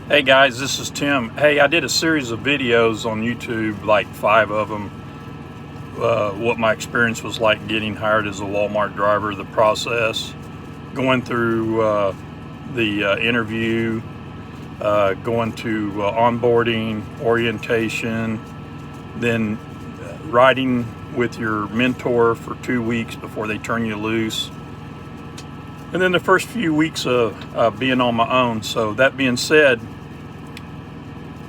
Hey guys, this is Tim. Hey, I did a series of videos on YouTube, like 5 of them, what my experience was like getting hired as a Walmart driver, the process, going through the interview, going to onboarding, orientation, then riding with your mentor for 2 weeks before they turn you loose. And then the first few weeks of being on my own. So that being said,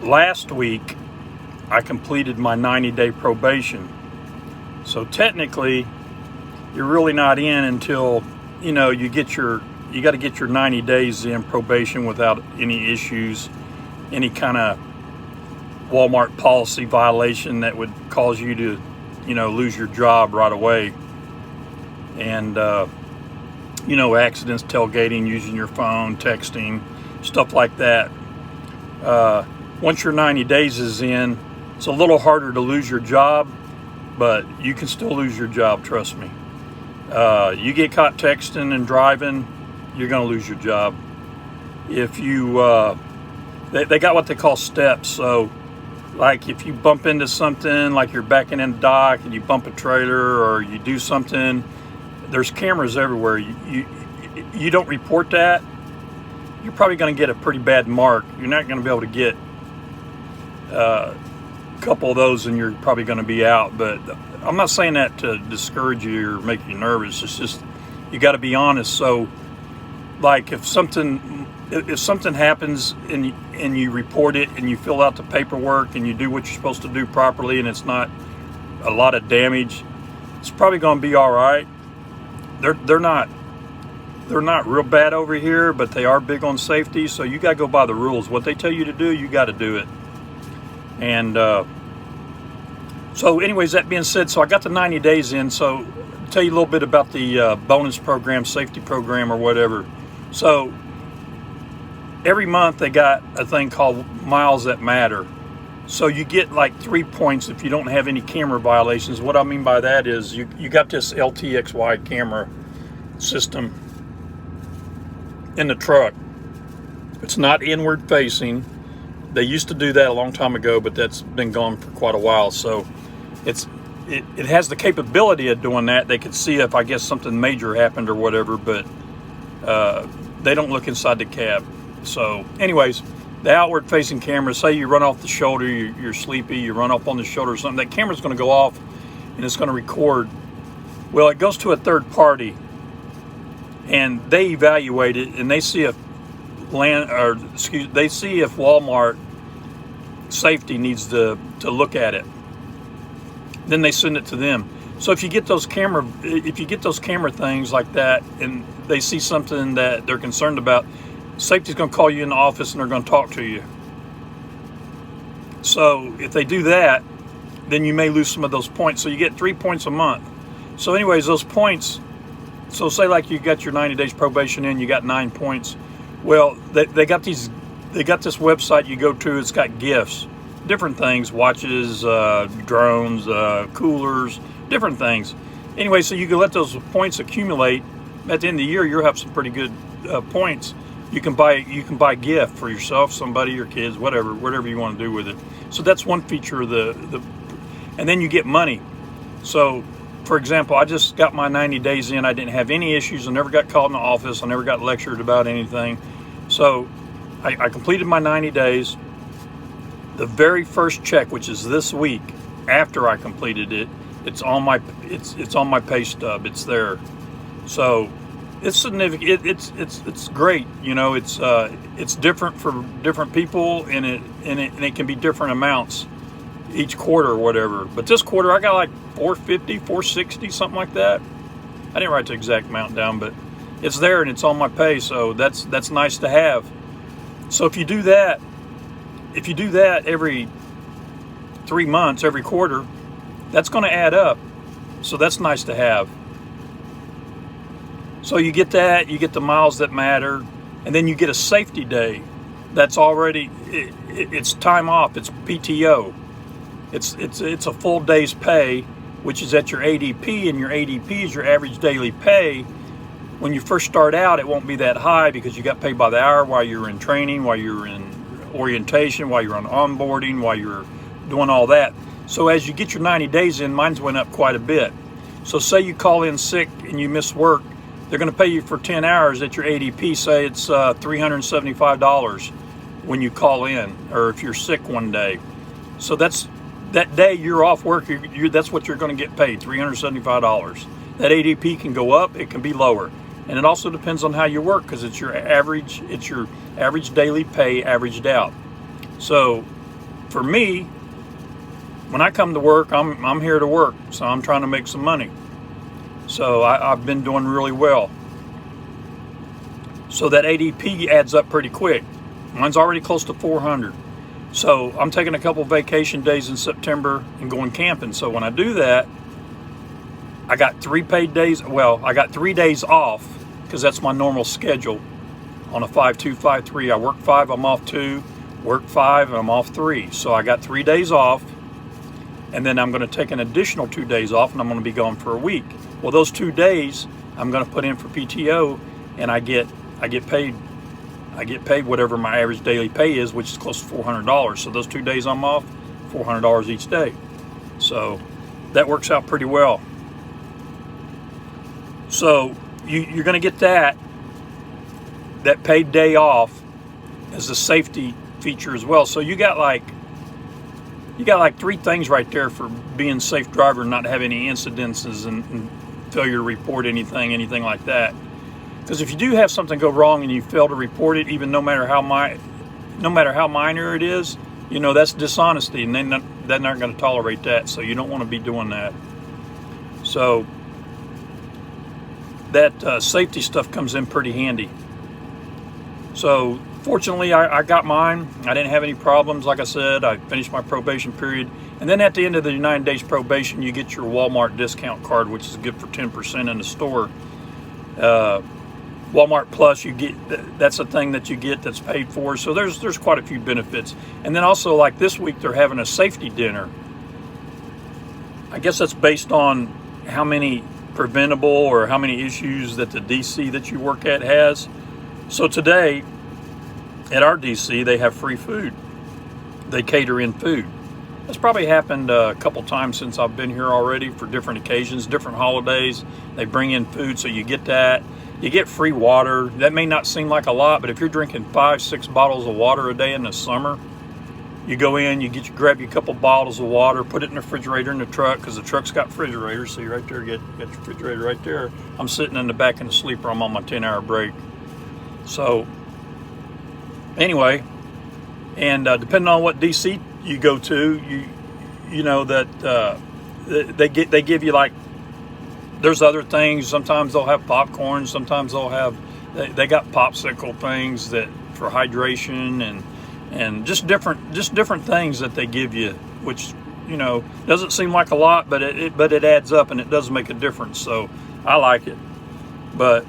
last week I completed my 90-day probation. So technically, you're really not in until you got to get your 90 days in probation without any issues, any kind of Walmart policy violation that would cause you to, lose your job right away. And accidents, tailgating, using your phone, texting, stuff like that. Once your 90 days is in, it's a little harder to lose your job, but you can still lose your job, trust me. You get caught texting and driving, you're going to lose your job. If you, they got what they call steps. So, like if you bump into something, like you're backing in the dock and you bump a trailer or you do something, there's cameras everywhere. You don't report that, you're probably going to get a pretty bad mark. You're not going to be able to get a couple of those and you're probably going to be out. But I'm not saying that to discourage you or make you nervous. It's just you got to be honest. So like if something happens and you report it and you fill out the paperwork and you do what you're supposed to do properly and it's not a lot of damage, it's probably going to be all right. They're not real bad over here, but they are big on safety. So you got to go by the rules. What they tell you to do, you got to do it. And so anyways, that being said, so I got the 90 days in. So I'll tell you a little bit about the bonus program, safety program or whatever. So every month they got a thing called miles that matter. So you get like 3 points if you don't have any camera violations. What I mean by that is you got this LTXY camera system in the truck. It's not inward facing. They used to do that a long time ago, but that's been gone for quite a while. So it has the capability of doing that. They could see if, I guess, something major happened or whatever, but they don't look inside the cab. So anyways, the outward facing camera, say you run off the shoulder, you're sleepy, you run up on the shoulder or something, that camera's going to go off and it's going to record. Well, it goes to a third party and they evaluate it and they see if Walmart safety needs to look at it. Then they send it to them. So if you get those camera things like that and they see something that they're concerned about, safety's going to call you in the office and they're going to talk to you. So if they do that, then you may lose some of those points. So you get 3 points a month. So anyways, those points, so say like you got your 90 days probation in, you got 9 points. Well, they got this website you go to, it's got gifts, different things, watches, drones, coolers, different things. Anyway, so you can let those points accumulate. At the end of the year, you'll have some pretty good points. You can buy a gift for yourself, somebody, your kids, whatever you want to do with it. So that's one feature of the and then you get money. So for example, I just got my 90 days in. I didn't have any issues. I never got called in the office. I never got lectured about anything. So I completed my 90 days. The very first check, which is this week, after I completed it, it's on my pay stub. It's there. So it's significant. It's great. It's different for different people, and it can be different amounts each quarter or whatever. But this quarter I got like 450, 460, something like that. I didn't write the exact amount down, but it's there and it's on my pay, so that's nice to have. So if you do that every 3 months, every quarter, that's going to add up. So that's nice to have. So you get that, you get the miles that matter, and then you get a safety day. That's already it's time off. It's PTO. It's a full day's pay, which is at your ADP, and your ADP is your average daily pay. When you first start out, it won't be that high because you got paid by the hour while you're in training, while you're in orientation, while you're on onboarding, while you're doing all that. So as you get your 90 days in, mine's went up quite a bit. So say you call in sick and you miss work, they're going to pay you for 10 hours at your ADP. Say it's $375 when you call in, or if you're sick one day. So that's that day you're off work, that's what you're going to get paid, $375. That ADP can go up, it can be lower. And it also depends on how you work, because it's your average daily pay averaged out. So for me, when I come to work, I'm here to work, so I'm trying to make some money. So I've been doing really well. So that ADP adds up pretty quick. Mine's already close to 400. So I'm taking a couple vacation days in September and going camping. So when I do that, I got 3 paid days. Well, I got 3 days off, because that's my normal schedule on a 5-2, 5-3. I work 5, I'm off 2, work 5, and I'm off 3. So I got 3 days off, and then I'm going to take an additional 2 days off, and I'm going to be gone for a week. Well, those 2 days I'm going to put in for PTO, and I get paid whatever my average daily pay is, which is close to $400. So those 2 days I'm off, $400 each day. So that works out pretty well. So you're going to get that paid day off as a safety feature as well. So you got like 3 things right there for being a safe driver and not have any incidences and failure to report anything like that. Because if you do have something go wrong and you fail to report it, even no matter how minor it is, that's dishonesty, and they're not going to tolerate that. So you don't want to be doing that. So that safety stuff comes in pretty handy. So fortunately, I got mine. I didn't have any problems. Like I said, I finished my probation period. And then at the end of the 9 days probation, you get your Walmart discount card, which is good for 10% in the store. Walmart Plus, that's a thing that you get that's paid for. So there's quite a few benefits. And then also, like this week, they're having a safety dinner. I guess that's based on how many preventable or how many issues that the DC that you work at has. So today at our DC, they have free food. They cater in food. That's probably happened a couple times since I've been here already, for different occasions, different holidays. They bring in food, so you get that. You get free water. That may not seem like a lot, but if you're drinking 5-6 bottles of water a day in the summer, you go in, grab you a couple bottles of water, put it in the refrigerator in the truck, because the truck's got refrigerators. See right there, get your refrigerator right there. I'm sitting in the back in the sleeper. I'm on my 10-hour break. So anyway, and depending on what DC you go to, you know that they give you, like, there's other things. Sometimes they'll have popcorn. Sometimes they'll have they got popsicle things that for hydration and just different things that they give you, which doesn't seem like a lot, but it adds up, and it does make a difference. So I like it. But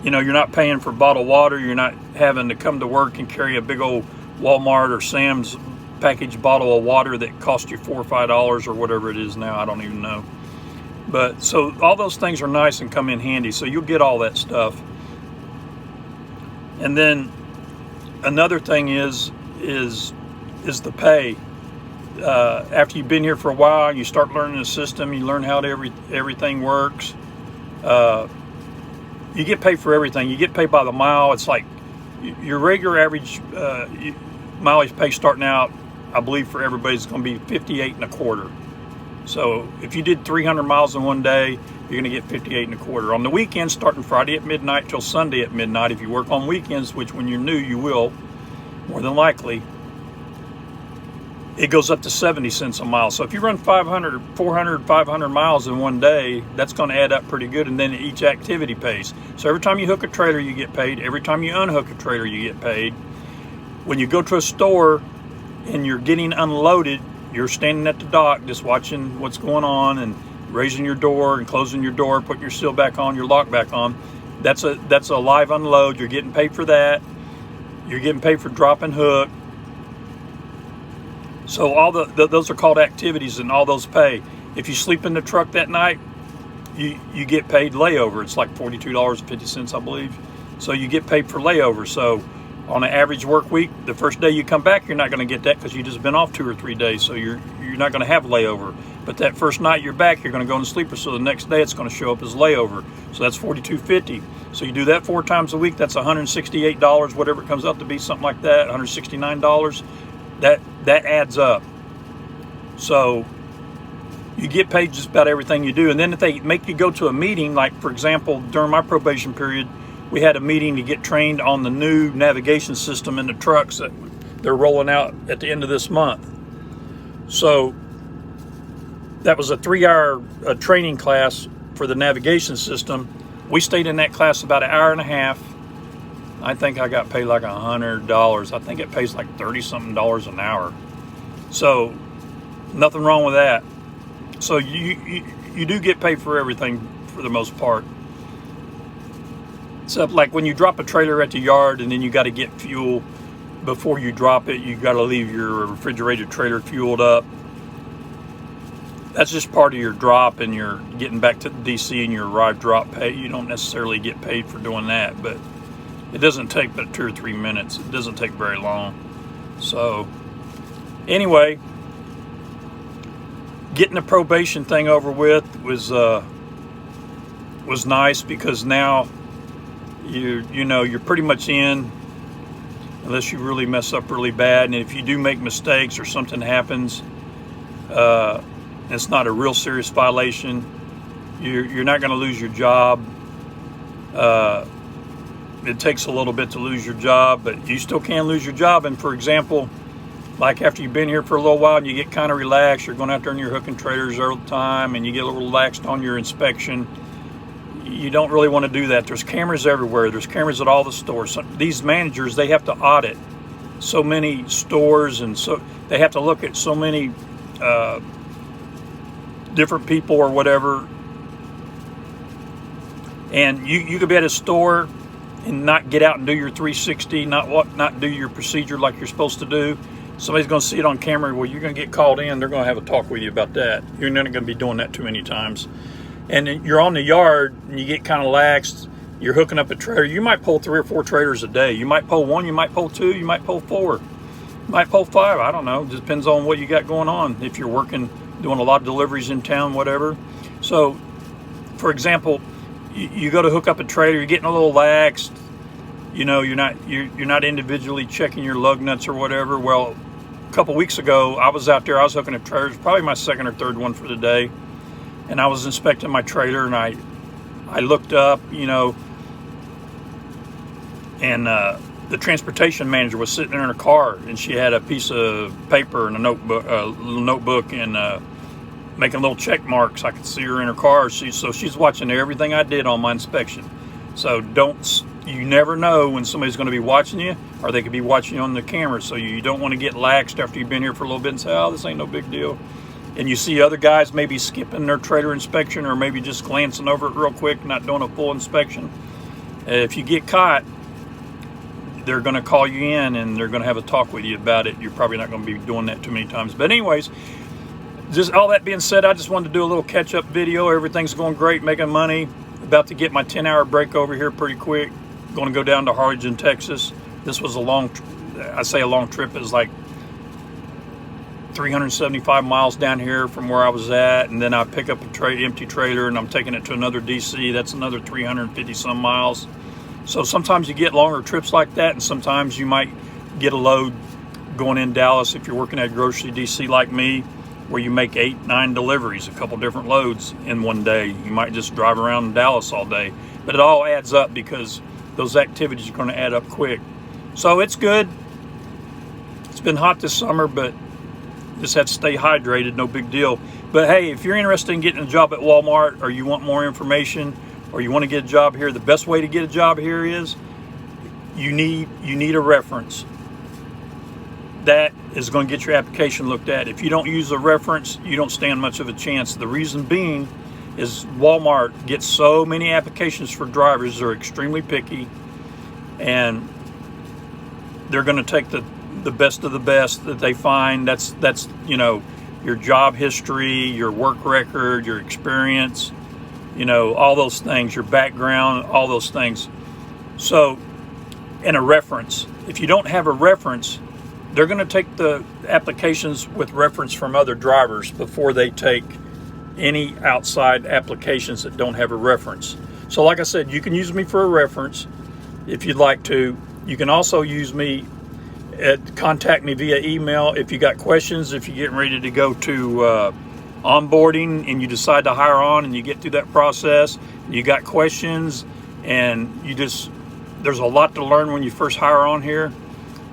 you're not paying for bottled water. You're not having to come to work and carry a big old Walmart or Sam's packaged bottle of water that costs you $4 or $5 or whatever it is now. I don't even know. But so all those things are nice and come in handy. So you'll get all that stuff. And then another thing is the pay. After you've been here for a while, you start learning the system. You learn how everything works. You get paid for everything. You get paid by the mile. It's like your regular average mileage pay starting out, I believe for everybody, is going to be 58.25. So if you did 300 miles in one day, you're going to get 58.25. On the weekends, starting Friday at midnight till Sunday at midnight, if you work on weekends, which when you're new you will, more than likely, it goes up to 70 cents a mile. So if you run 500, 400, 500 miles in one day, that's going to add up pretty good. And then each activity pays. So every time you hook a trailer, you get paid. Every time you unhook a trailer, you get paid. When you go to a store and you're getting unloaded, you're standing at the dock just watching what's going on and raising your door and closing your door, putting your seal back on, your lock back on. That's a live unload. You're getting paid for that. You're getting paid for drop and hook. So all those are called activities, and all those pay. If you sleep in the truck that night, you get paid layover. It's like $42.50, I believe. So you get paid for layover. So On an average work week, the first day you come back, you're not going to get that because you just been off 2 or 3 days, so you're not going to have layover. But that first night you're back, you're going to go into sleeper, so the next day it's going to show up as layover. So that's $42.50. So you do that 4 times a week, that's $168, whatever it comes out to be, something like that, $169. That adds up. So you get paid just about everything you do. And then if they make you go to a meeting, like for example, during my probation period, we had a meeting to get trained on the new navigation system in the trucks that they're rolling out at the end of this month. So that was a 3-hour training class for the navigation system. We stayed in that class about an hour and a half. I think I got paid like $100. I think it pays like $30-something an hour. So nothing wrong with that. So you do get paid for everything for the most part. Except like when you drop a trailer at the yard and then you got to get fuel before you drop it, you got to leave your refrigerated trailer fueled up. That's just part of your drop and you're getting back to the DC and your arrive drop pay. You don't necessarily get paid for doing that, but it doesn't take but 2 or 3 minutes. It doesn't take very long. So anyway, getting the probation thing over with was nice because now you're pretty much in unless you really mess up really bad. And if you do make mistakes or something happens, it's not a real serious violation, you're not going to lose your job. It takes a little bit to lose your job, but you still can lose your job. And for example, like after you've been here for a little while and you get kind of relaxed, you're going out there and you're hooking trailers all the time and you get a little relaxed on your inspection, you don't really want to do that. There's cameras everywhere. There's cameras at all the stores. So these managers, they have to audit so many stores, and so they have to look at so many different people or whatever. And you could be at a store and not get out and do your 360, not do your procedure like you're supposed to do. Somebody's going to see it on camera. Well, you're going to get called in. They're going to have a talk with you about that. You're not going to be doing that too many times. And then you're on the yard and you get kind of laxed. You're hooking up a trailer. You might pull 3 or 4 trailers a day. You might pull 1, you might pull 2, you might pull 4, you might pull 5. I don't know. It just depends on what you got going on. If you're working, doing a lot of deliveries in town, whatever. So, for example, you go to hook up a trailer. You're getting a little laxed. You're not individually checking your lug nuts or whatever. Well, a couple weeks ago, I was out there. I was hooking up trailers, probably my 2nd or 3rd one for the day. And I was inspecting my trailer, and I looked up, and the transportation manager was sitting in her car, and she had a piece of paper and a notebook, and making little check marks. I could see her in her car. So she's watching everything I did on my inspection. So you never know when somebody's going to be watching you, or they could be watching you on the camera. So you don't want to get laxed after you've been here for a little bit and say, oh, this ain't no big deal. And you see other guys maybe skipping their trailer inspection or maybe just glancing over it real quick, not doing a full inspection. If you get caught, they're going to call you in and they're going to have a talk with you about it. You're probably not going to be doing that too many times. But anyways, just all that being said, I just wanted to do a little catch-up video. Everything's going great, making money. About to get my 10-hour break over here pretty quick. Going to go down to Harlingen, Texas. This was a long trip. It was like 375 miles down here from where I was at, and then I pick up a empty trailer and I'm taking it to another DC. That's another 350 some miles. So sometimes you get longer trips like that, and sometimes you might get a load going in Dallas if you're working at grocery DC like me, where you make 8, 9 deliveries, a couple different loads in one day. You might just drive around Dallas all day, but it all adds up because those activities are going to add up quick. So it's good. It's been hot this summer, but just have to stay hydrated, no big deal. But hey, if you're interested in getting a job at Walmart, or you want more information, or you want to get a job here, the best way to get a job here is you need a reference. That is going to get your application looked at. If you don't use a reference, you don't stand much of a chance. The reason being is Walmart gets so many applications for drivers. They're extremely picky, and they're going to take the best of the best that they find. That's your job history, your work record, your experience, all those things, your background, all those things. So and a reference. If you don't have a reference, they're going to take the applications with reference from other drivers before they take any outside applications that don't have a reference. So like I said, you can use me for a reference if you'd like to. You can also use me contact me via email if you got questions, if you're getting ready to go to onboarding and you decide to hire on and you get through that process, you got questions, and there's a lot to learn when you first hire on here.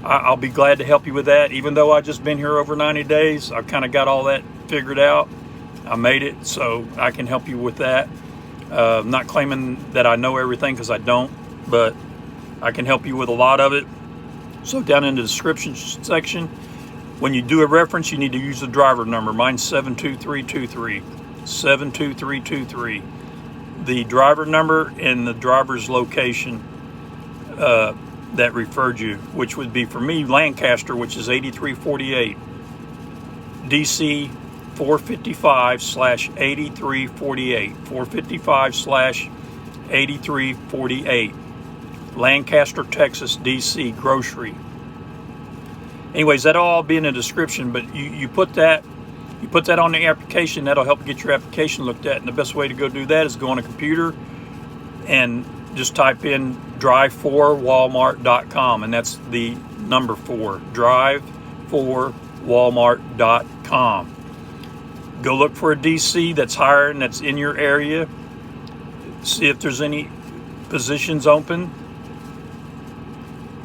I'll be glad to help you with that. Even though I've just been here over 90 days, I've kind of got all that figured out. I made it, so I can help you with that. I'm not claiming that I know everything, because I don't, but I can help you with a lot of it. So down in the description section, when you do a reference, you need to use the driver number. Mine's 72323. 72323. The driver number and the driver's location that referred you, which would be for me Lancaster, which is 8348. DC 455/8348. 455/8348. Lancaster, Texas, DC, grocery. Anyways, that'll all be in the description, but you put that on the application. That'll help get your application looked at. And the best way to go do that is go on a computer and just type in drive4walmart.com, and that's the number 4, drive4walmart.com. Go look for a DC that's hiring, that's in your area. See if there's any positions open.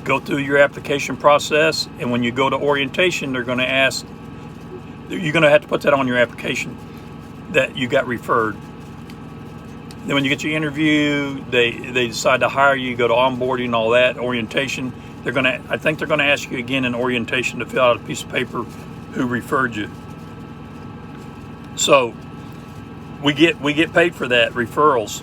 Go through your application process, and when you go to orientation, they're going to ask, you're going to have to put that on your application that you got referred. Then when you get your interview, they decide to hire you, go to onboarding, all that, orientation. I think they're going to ask you again in orientation to fill out a piece of paper who referred you. So we get paid for that, referrals.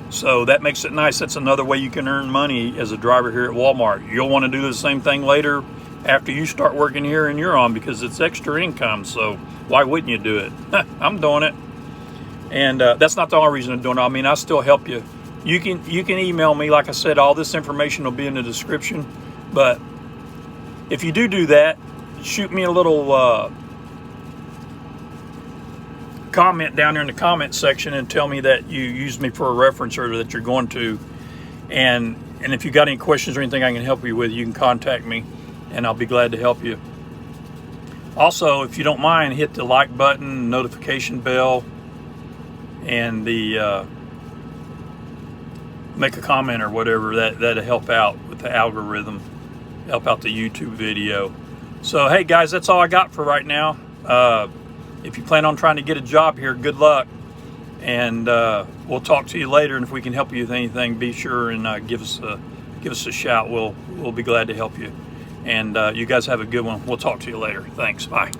So that makes it nice. That's another way you can earn money as a driver here at Walmart. You'll want to do the same thing later after you start working here and you're on, because it's extra income. So why wouldn't you do it? I'm doing it. And that's not the only reason I'm doing it. I mean, I still help you. You can email me. Like I said, all this information will be in the description. But if you do that, shoot me a little comment down there in the comment section and tell me that you used me for a reference, or that you're going to. And if you got any questions or anything I can help you with, you can contact me, and I'll be glad to help you. Also, if you don't mind, hit the like button, notification bell, and the make a comment or whatever. That'll help out with the algorithm, help out the YouTube video. So hey guys, that's all I got for right now. If you plan on trying to get a job here, good luck, and we'll talk to you later. And if we can help you with anything, be sure and give us a shout. We'll be glad to help you. And you guys have a good one. We'll talk to you later. Thanks. Bye.